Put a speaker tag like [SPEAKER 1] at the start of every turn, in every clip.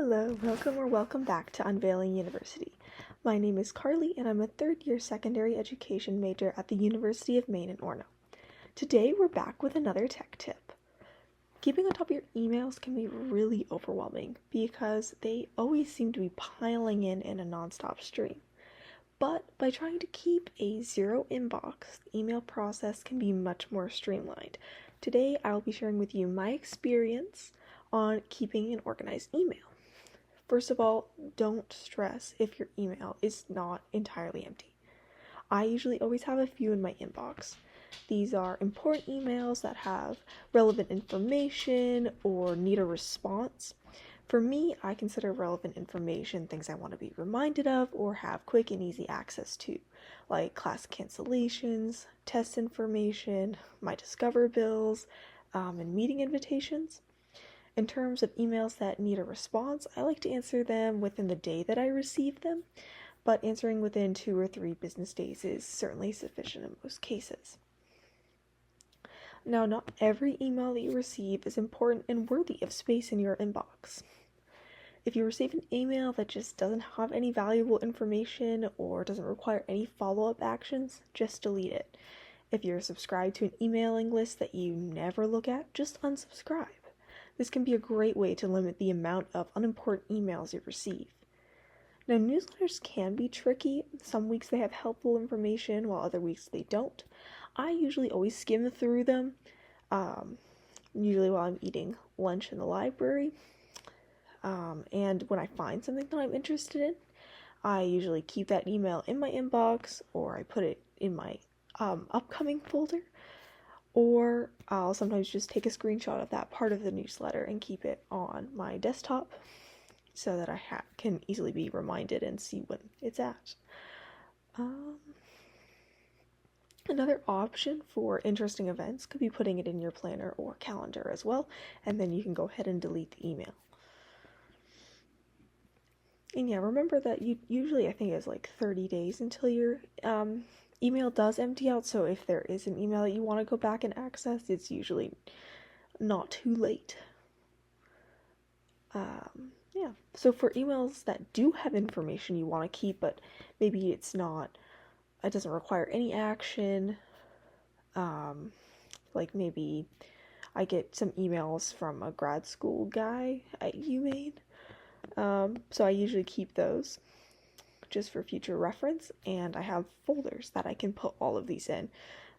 [SPEAKER 1] Hello, welcome back to Unveiling University. My name is Carly and I'm a third-year secondary education major at the University of Maine in Orono. Today we're back with another tech tip. Keeping on top of your emails can be really overwhelming because they always seem to be piling in a nonstop stream. But by trying to keep a zero inbox, the email process can be much more streamlined. Today I'll be sharing with you my experience on keeping an organized email. First of all, don't stress if your email is not entirely empty. I usually always have a few in my inbox. These are important emails that have relevant information or need a response. For me, I consider relevant information things I want to be reminded of or have quick and easy access to, like class cancellations, test information, my Discover bills, and meeting invitations. In terms of emails that need a response, I like to answer them within the day that I receive them, but answering within 2 or 3 business days is certainly sufficient in most cases. Now, not every email that you receive is important and worthy of space in your inbox. If you receive an email that just doesn't have any valuable information or doesn't require any follow-up actions, just delete it. If you're subscribed to an emailing list that you never look at, just unsubscribe. This can be a great way to limit the amount of unimportant emails you receive. Now, newsletters can be tricky. Some weeks they have helpful information, while other weeks they don't. I usually always skim through them, usually while I'm eating lunch in the library. And when I find something that I'm interested in, I usually keep that email in my inbox, or I put it in my upcoming folder. Or I'll sometimes just take a screenshot of that part of the newsletter and keep it on my desktop so that I can easily be reminded and see when it's at. Another option for interesting events could be putting it in your planner or calendar as well, and then you can go ahead and delete the email. And yeah, remember that usually I think it's like 30 days until your email does empty out, so if there is an email that you want to go back and access, it's usually not too late. So for emails that do have information you want to keep, but maybe it doesn't require any action, like maybe I get some emails from a grad school guy at UMaine, so I usually keep those just for future reference, and I have folders that I can put all of these in.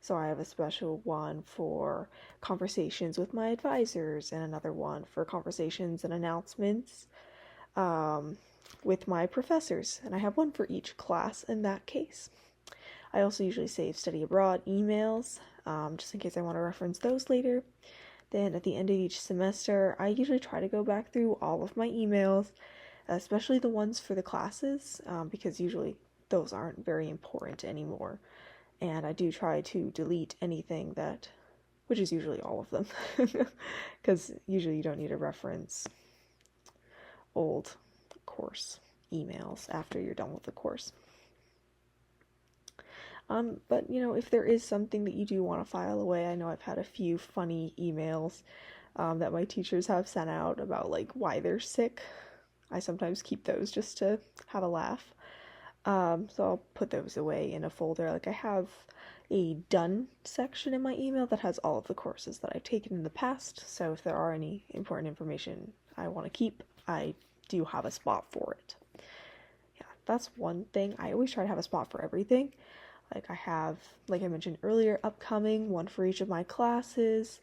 [SPEAKER 1] So I have a special one for conversations with my advisors and another one for conversations and announcements with my professors, and I have one for each class in that case. I also usually save study abroad emails just in case I want to reference those later. Then at the end of each semester, I usually try to go back through all of my emails, especially the ones for the classes, because usually those aren't very important anymore. And I do try to delete anything which is usually all of them, because usually you don't need to reference old course emails after you're done with the course. But if there is something that you do want to file away, I know I've had a few funny emails that my teachers have sent out about why they're sick. I sometimes keep those just to have a laugh. So I'll put those away in a folder. I have a done section in my email that has all of the courses that I've taken in the past. So if there are any important information I want to keep, I do have a spot for it. Yeah, that's one thing. I always try to have a spot for everything. I have, like I mentioned earlier, upcoming, one for each of my classes.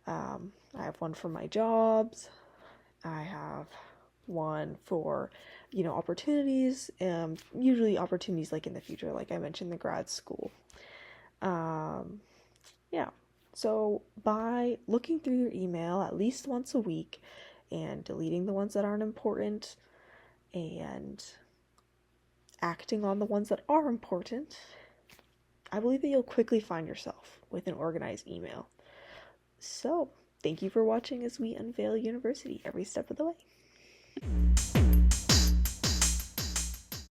[SPEAKER 1] I have one for my jobs. I have one for, opportunities, usually opportunities in the future, like I mentioned, the grad school. So by looking through your email at least once a week and deleting the ones that aren't important and acting on the ones that are important, I believe that you'll quickly find yourself with an organized email. So, thank you for watching as we unveil university every step of the way.